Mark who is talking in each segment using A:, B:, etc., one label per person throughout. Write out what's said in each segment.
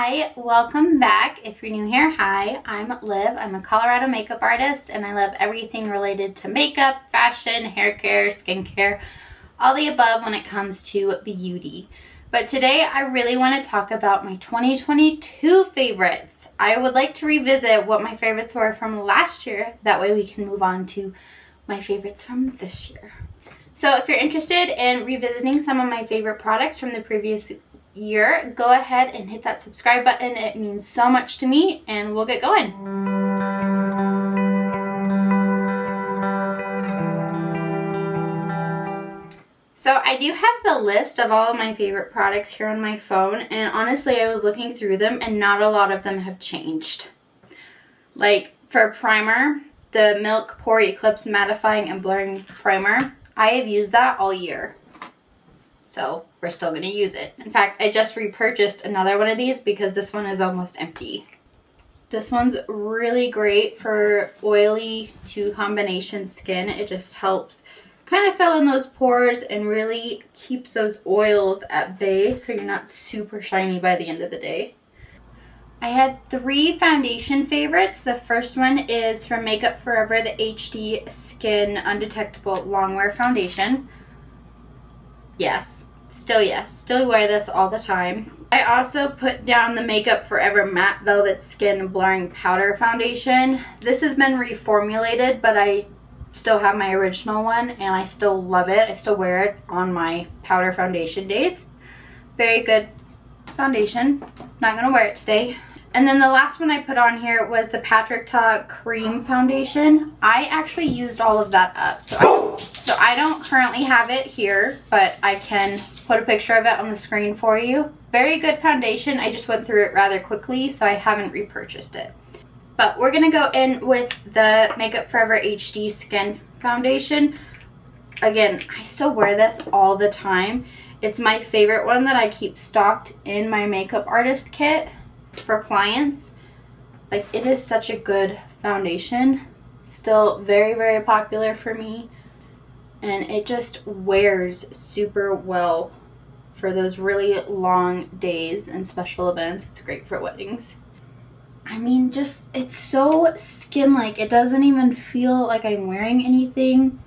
A: Hi, welcome back. If you're new here, hi, I'm Liv. I'm a Colorado makeup artist and I love everything related to makeup, fashion, hair care, skincare, all the above when it comes to beauty. But today I really want to talk about my 2022 favorites. I would like to revisit what my favorites were from last year. That way we can move on to my favorites from this year. So if you're interested in revisiting some of my favorite products from the previous year, go ahead and hit that subscribe button. It means so much to me, and we'll get going. So I do have the list of all of my favorite products here on my phone, and honestly I was looking through them and not a lot of them have changed. Like for primer, the Milk Pore Eclipse Mattifying and Blurring Primer, I have used that all year. So we're still going to use it. In fact, I just repurchased another one of these because this one is almost empty. This one's really great for oily to combination skin. It just helps kind of fill in those pores and really keeps those oils at bay so you're not super shiny by the end of the day. I had 3 foundation favorites. The first one is from Makeup Forever, the HD Skin Undetectable Longwear Foundation. Yes. Still wear this all the time. I also put down the Makeup Forever Matte Velvet Skin Blurring Powder Foundation. This has been reformulated, but I still have my original one and I still love it. I still wear it on my powder foundation days. Very good foundation. Not going to wear it today. And then the last one I put on here was the Patrick Ta Cream Foundation. I actually used all of that up. So I don't currently have it here, but I can put a picture of it on the screen for you. Very good foundation. I just went through it rather quickly, so I haven't repurchased it. But we're going to go in with the Makeup Forever HD Skin Foundation. Again, I still wear this all the time. It's my favorite one that I keep stocked in my makeup artist kit for clients. Like, it is such a good foundation. Still very, very popular for me. And it just wears super well for those really long days and special events. It's great for weddings. I mean, just, it's so skin-like. It doesn't even feel like I'm wearing anything.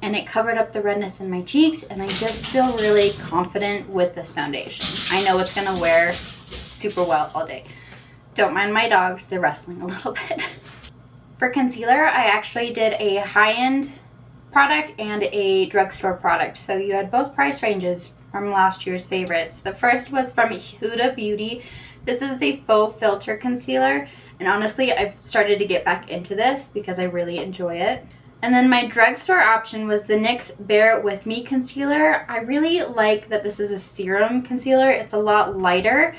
A: And it covered up the redness in my cheeks. And I just feel really confident with this foundation. I know it's going to wear super well all day. Don't mind my dogs. They're wrestling a little bit. For concealer, I actually did a high-end product and a drugstore product. So you had both price ranges from last year's favorites. The first was from Huda Beauty. This is the Faux Filter Concealer. And honestly, I've started to get back into this because I really enjoy it. And then my drugstore option was the NYX Bear With Me Concealer. I really like that this is a serum concealer. It's a lot lighter.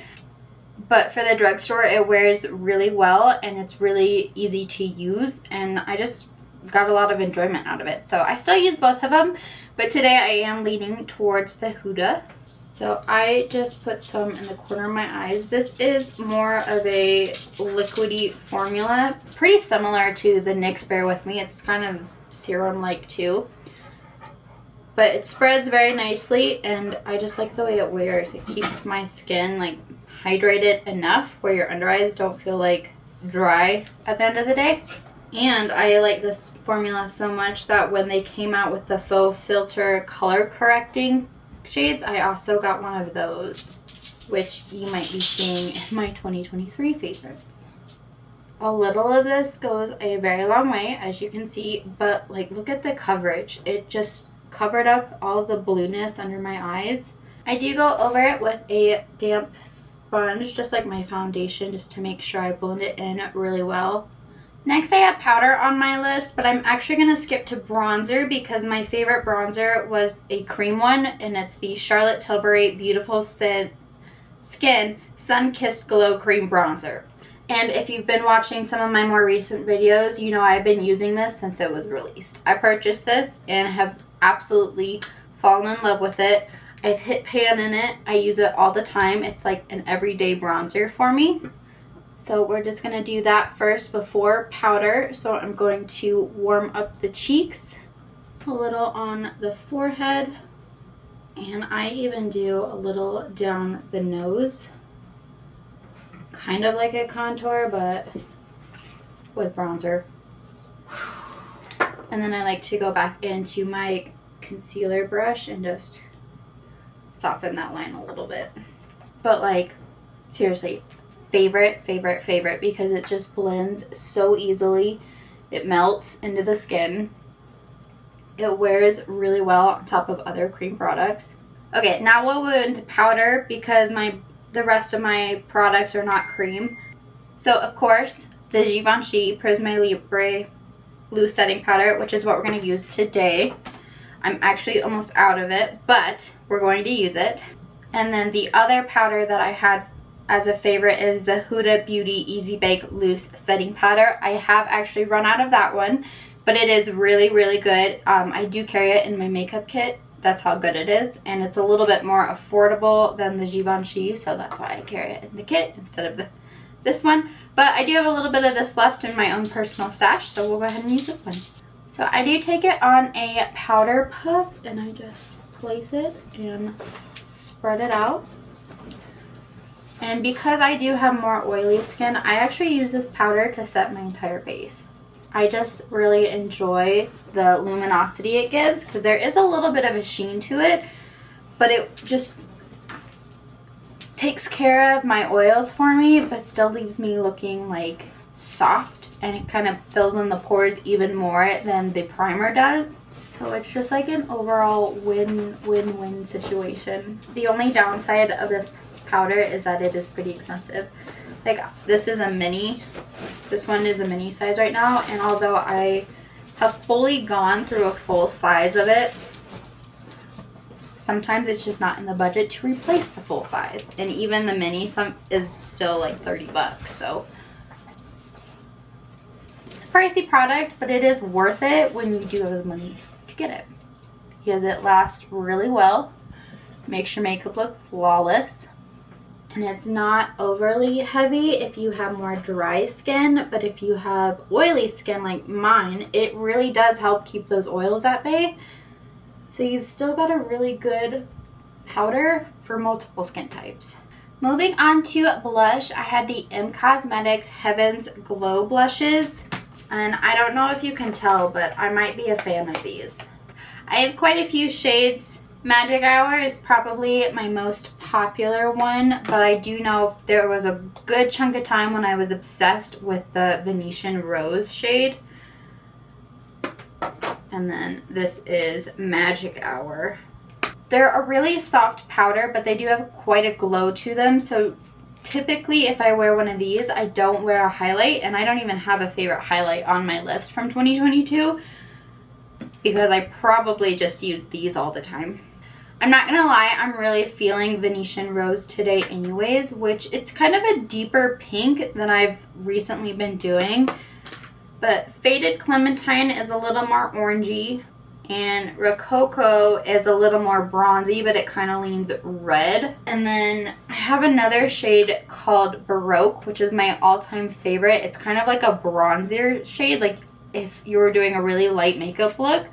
A: But for the drugstore, it wears really well and it's really easy to use. And I just got a lot of enjoyment out of it. So I still use both of them, but today I am leaning towards the Huda. So I just put some in the corner of my eyes. This is more of a liquidy formula, pretty similar to the NYX Bear With Me. It's kind of serum-like too. But it spreads very nicely and I just like the way it wears. It keeps my skin like hydrated enough where your under eyes don't feel like dry at the end of the day. And I like this formula so much that when they came out with the Faux Filter color correcting shades, I also got one of those, which you might be seeing in my 2023 favorites. A little of this goes a very long way, as you can see, but like, look at the coverage. It just covered up all the blueness under my eyes. I do go over it with a damp sponge, just like my foundation, just to make sure I blend it in really well. Next, I have powder on my list, but I'm actually going to skip to bronzer because my favorite bronzer was a cream one, and it's the Charlotte Tilbury Beautiful Skin Sun-Kissed Glow Cream Bronzer. And if you've been watching some of my more recent videos, you know I've been using this since it was released. I purchased this and have absolutely fallen in love with it. I've hit pan in it. I use it all the time. It's like an everyday bronzer for me. So we're just going to do that first before powder. So I'm going to warm up the cheeks, a little on the forehead, and I even do a little down the nose. kind of like a contour, but with bronzer. And then I like to go back into my concealer brush and just soften that line a little bit. But like, seriously, favorite because it just blends so easily. It melts into the skin. It wears really well on top of other cream products. Okay, now we'll go into powder because the rest of my products are not cream. So of course, the Givenchy Prisme Libre loose setting powder, which is what we're going to use today. I'm actually almost out of it, but we're going to use it. And then the other powder that I had as a favorite is the Huda Beauty Easy Bake Loose Setting Powder. I have actually run out of that one, but it is really, really good. I do carry it in my makeup kit. That's how good it is. And it's a little bit more affordable than the Givenchy, so that's why I carry it in the kit instead of this one. But I do have a little bit of this left in my own personal stash, so we'll go ahead and use this one. So I do take it on a powder puff, and I just place it and spread it out. And because I do have more oily skin, I actually use this powder to set my entire face. I just really enjoy the luminosity it gives because there is a little bit of a sheen to it, but it just takes care of my oils for me, but still leaves me looking like soft, and it kind of fills in the pores even more than the primer does. So it's just like an overall win-win-win situation. The only downside of this powder is that it is pretty expensive. Like, this is a mini. This one is a mini size right now, and although I have fully gone through a full size of it, sometimes it's just not in the budget to replace the full size. And even the mini is still like 30 bucks, so it's a pricey product, but it is worth it when you do have the money to get it. Because it lasts really well, makes your makeup look flawless, and it's not overly heavy if you have more dry skin, but if you have oily skin like mine, it really does help keep those oils at bay. So you've still got a really good powder for multiple skin types. Moving on to blush, I had the M Cosmetics Heaven's Glow blushes, and I don't know if you can tell, but I might be a fan of these. I have quite a few shades. Magic Hour is probably my most popular one, but I do know there was a good chunk of time when I was obsessed with the Venetian Rose shade. And then this is Magic Hour. They're a really soft powder, but they do have quite a glow to them. So typically if I wear one of these, I don't wear a highlight, and I don't even have a favorite highlight on my list from 2022 because I probably just use these all the time. I'm not gonna lie, I'm really feeling Venetian Rose today anyways, which it's kind of a deeper pink than I've recently been doing. But Faded Clementine is a little more orangey, and Rococo is a little more bronzy, but it kind of leans red. And then I have another shade called Baroque, which is my all-time favorite. It's kind of like a bronzer shade. Like if you were doing a really light makeup look,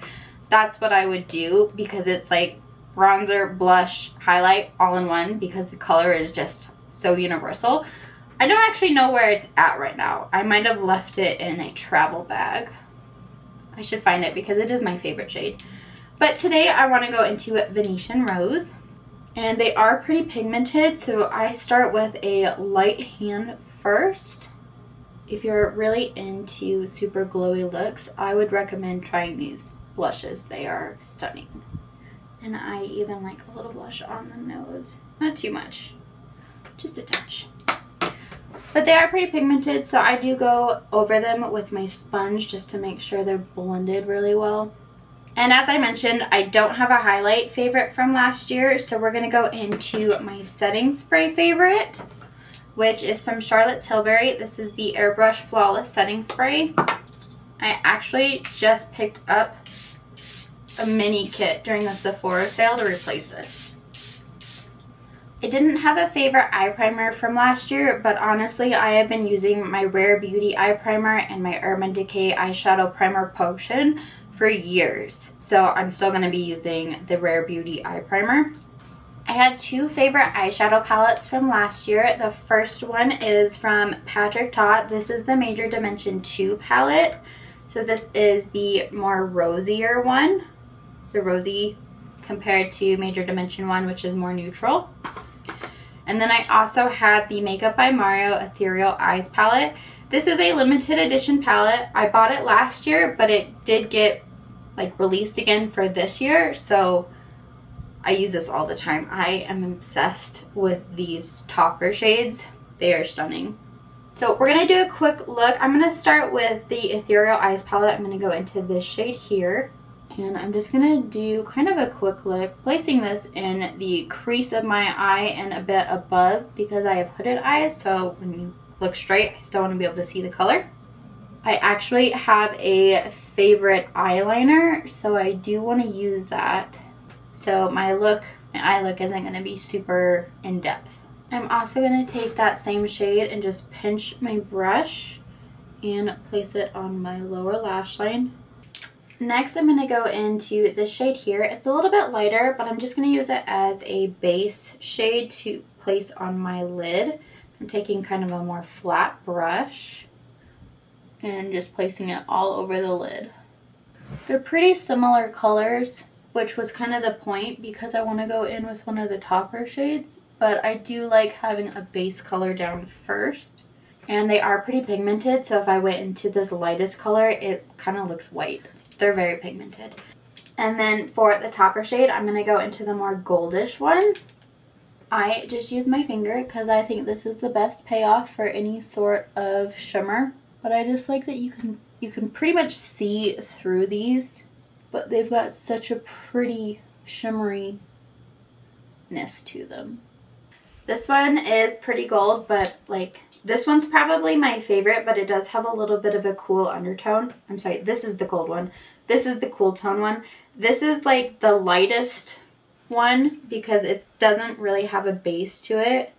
A: that's what I would do, because it's like bronzer, blush, highlight all in one, because the color is just so universal. I don't actually know where it's at right now. I might have left it in a travel bag. I should find it because it is my favorite shade. But today I want to go into Venetian Rose. And they are pretty pigmented, so I start with a light hand first. If you're really into super glowy looks, I would recommend trying these blushes. They are stunning. And I even like a little blush on the nose. Not too much, just a touch. But they are pretty pigmented, so I do go over them with my sponge just to make sure they're blended really well. And as I mentioned, I don't have a highlight favorite from last year, so we're going to go into my setting spray favorite, which is from Charlotte Tilbury. This is the Airbrush Flawless Setting Spray. I actually just picked up a mini kit during the Sephora sale to replace this. I didn't have a favorite eye primer from last year, but honestly, I have been using my Rare Beauty eye primer and my Urban Decay eyeshadow primer potion for years. So I'm still going to be using the Rare Beauty eye primer. I had two favorite eyeshadow palettes from last year. The first one is from Patrick Ta. This is the Major Dimension 2 palette. So this is the more rosier one. The rosy compared to Major Dimension 1, which is more neutral. And then I also had the Makeup by Mario Ethereal Eyes palette. This is a limited edition palette. I bought it last year, but it did get like released again for this year. So I use this all the time. I am obsessed with these topper shades. They are stunning. So we're going to do a quick look. I'm going to start with the Ethereal Eyes palette. I'm going to go into this shade here. And I'm just going to do kind of a quick look, placing this in the crease of my eye and a bit above because I have hooded eyes. So when you look straight, I still want to be able to see the color. I actually have a favorite eyeliner, so I do want to use that. So my eye look isn't going to be super in-depth. I'm also going to take that same shade and just pinch my brush and place it on my lower lash line. Next, I'm going to go into this shade here. It's a little bit lighter, but I'm just going to use it as a base shade to place on my lid. I'm taking kind of a more flat brush and just placing it all over the lid. They're pretty similar colors, which was kind of the point because I want to go in with one of the topper shades, but I do like having a base color down first. And they are pretty pigmented, so if I went into this lightest color, it kind of looks white. They're very pigmented. And then for the topper shade, I'm going to go into the more goldish one. I just use my finger because I think this is the best payoff for any sort of shimmer. But I just like that you can pretty much see through these, but they've got such a pretty shimmeriness to them. This one is pretty gold, but like this one's probably my favorite, but it does have a little bit of a cool undertone. I'm sorry, this is the gold one. This is the cool tone one. This is like the lightest one because it doesn't really have a base to it,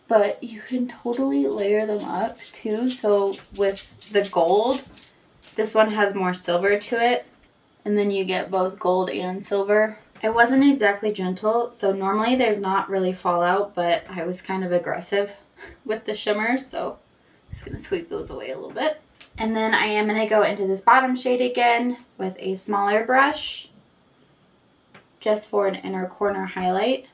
A: but you can totally layer them up too. So with the gold, this one has more silver to it, and then you get both gold and silver. I wasn't exactly gentle, so normally there's not really fallout, but I was kind of aggressive with the shimmers, so I'm just going to sweep those away a little bit. And then I am going to go into this bottom shade again with a smaller brush just for an inner corner highlight.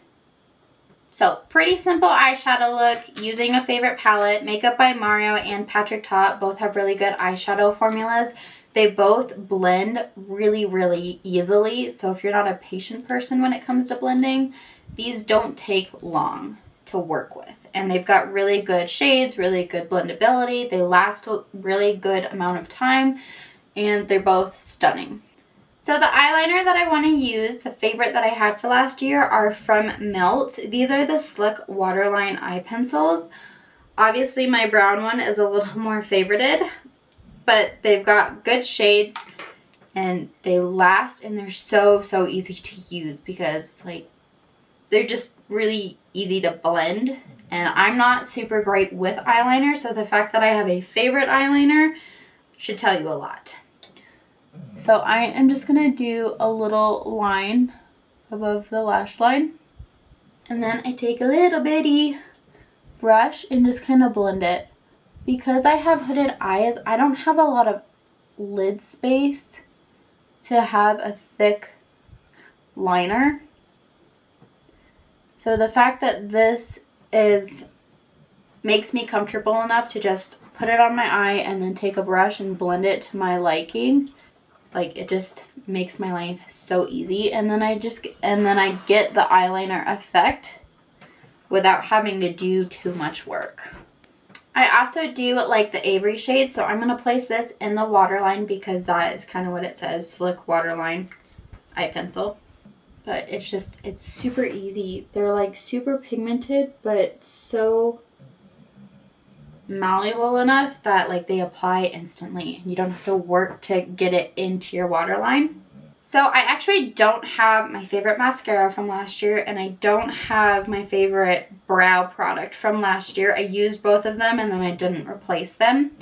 A: So pretty simple eyeshadow look using a favorite palette. Makeup by Mario and Patrick Ta both have really good eyeshadow formulas. They both blend really, really easily. So if you're not a patient person when it comes to blending, these don't take long to work with. And they've got really good shades, really good blendability. They last a really good amount of time, and they're both stunning. So the eyeliner that I want to use, the favorite that I had for last year, are from Melt. These are the Slick Waterline eye pencils. Obviously my brown one is a little more favorited, but they've got good shades and they last, and they're so easy to use because like they're just really easy to blend. And I'm not super great with eyeliner, so the fact that I have a favorite eyeliner should tell you a lot. So I am just going to do a little line above the lash line. And then I take a little bitty brush and just kind of blend it. Because I have hooded eyes, I don't have a lot of lid space to have a thick liner. So the fact that this makes me comfortable enough to just put it on my eye and then take a brush and blend it to my liking. Like it just makes my life so easy, and then I get the eyeliner effect without having to do too much work. I also do like the Ivory shade, so I'm going to place this in the waterline because that is kind of what it says, Slick Waterline eye pencil. But it's super easy. They're like super pigmented, but so malleable enough that like they apply instantly and you don't have to work to get it into your waterline. So I actually don't have my favorite mascara from last year, and I don't have my favorite brow product from last year. I used both of them and then I didn't replace them.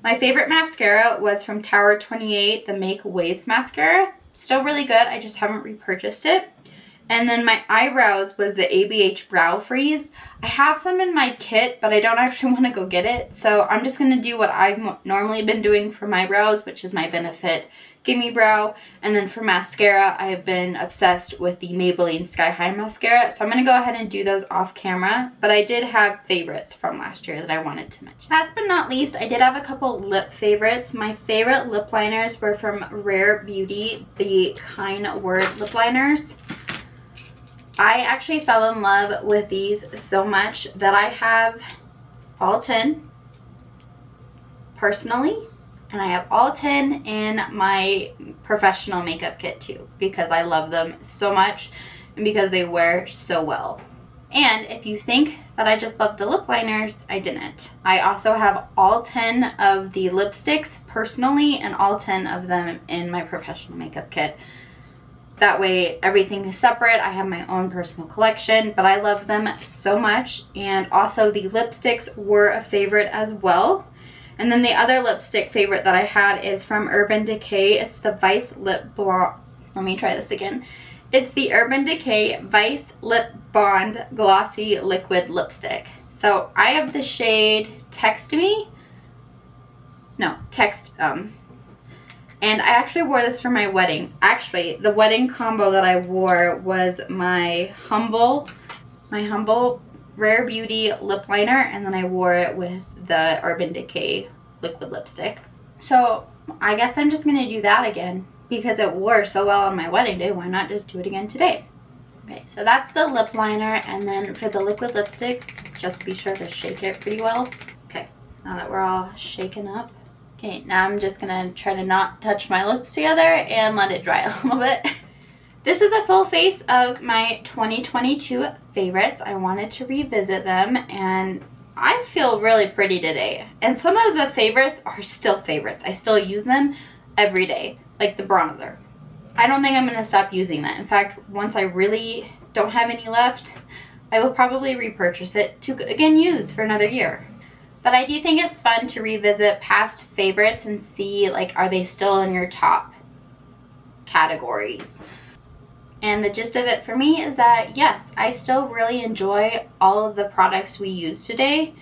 A: My favorite mascara was from Tower 28, the Make Waves mascara. Still really good, I just haven't repurchased it. And then my eyebrows was the ABH Brow Freeze. I have some in my kit, but I don't actually want to go get it. So I'm just going to do what I've normally been doing for my brows, which is my Benefit Gimme Brow. And then for mascara, I have been obsessed with the Maybelline Sky High Mascara. So I'm going to go ahead and do those off camera. But I did have favorites from last year that I wanted to mention. Last but not least, I did have a couple lip favorites. My favorite lip liners were from Rare Beauty, the Kind Word lip liners. I actually fell in love with these so much that I have all 10 personally, and I have all 10 in my professional makeup kit too, because I love them so much and because they wear so well. And if you think that I just love the lip liners, I didn't. I also have all 10 of the lipsticks personally and all 10 of them in my professional makeup kit. That way everything is separate. I have my own personal collection, but I love them so much. And also the lipsticks were a favorite as well. And then the other lipstick favorite that I had is from Urban Decay. It's the Vice Lip Bond. Let me try this again. It's the Urban Decay Vice Lip Bond Glossy Liquid Lipstick. So I have the shade Text Me. No, Text, and I actually wore this for my wedding. Actually, the wedding combo that I wore was my humble Rare Beauty lip liner, and then I wore it with the Urban Decay liquid lipstick. So I guess I'm just going to do that again because it wore so well on my wedding day. Why not just do it again today? Okay, so that's the lip liner, and then for the liquid lipstick, just be sure to shake it pretty well. Okay, now that we're all shaken up. Okay, now I'm just going to try to not touch my lips together and let it dry a little bit. This is a full face of my 2022 favorites. I wanted to revisit them, and I feel really pretty today. And some of the favorites are still favorites. I still use them every day, like the bronzer. I don't think I'm going to stop using that. In fact, once I really don't have any left, I will probably repurchase it to, again, use for another year. But I do think it's fun to revisit past favorites and see, like, are they still in your top categories? And the gist of it for me is that, yes, I still really enjoy all of the products we use today.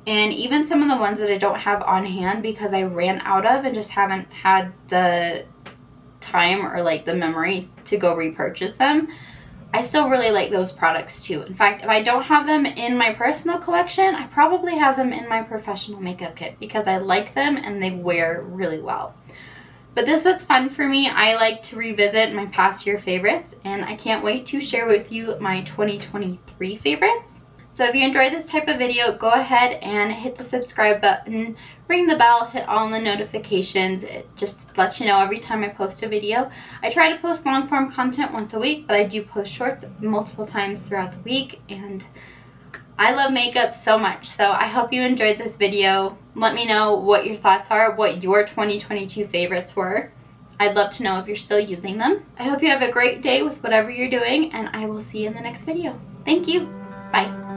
A: And even some of the ones that I don't have on hand because I ran out of and just haven't had the time or, like, the memory to go repurchase them. I still really like those products too. In fact, if I don't have them in my personal collection, I probably have them in my professional makeup kit because I like them and they wear really well. But this was fun for me. I like to revisit my past year favorites, and I can't wait to share with you my 2023 favorites. So if you enjoyed this type of video, go ahead and hit the subscribe button, ring the bell, hit all the notifications. It just lets you know every time I post a video. I try to post long form content once a week, but I do post shorts multiple times throughout the week, and I love makeup so much. So I hope you enjoyed this video. Let me know what your thoughts are, what your 2022 favorites were. I'd love to know if you're still using them. I hope you have a great day with whatever you're doing, and I will see you in the next video. Thank you. Bye.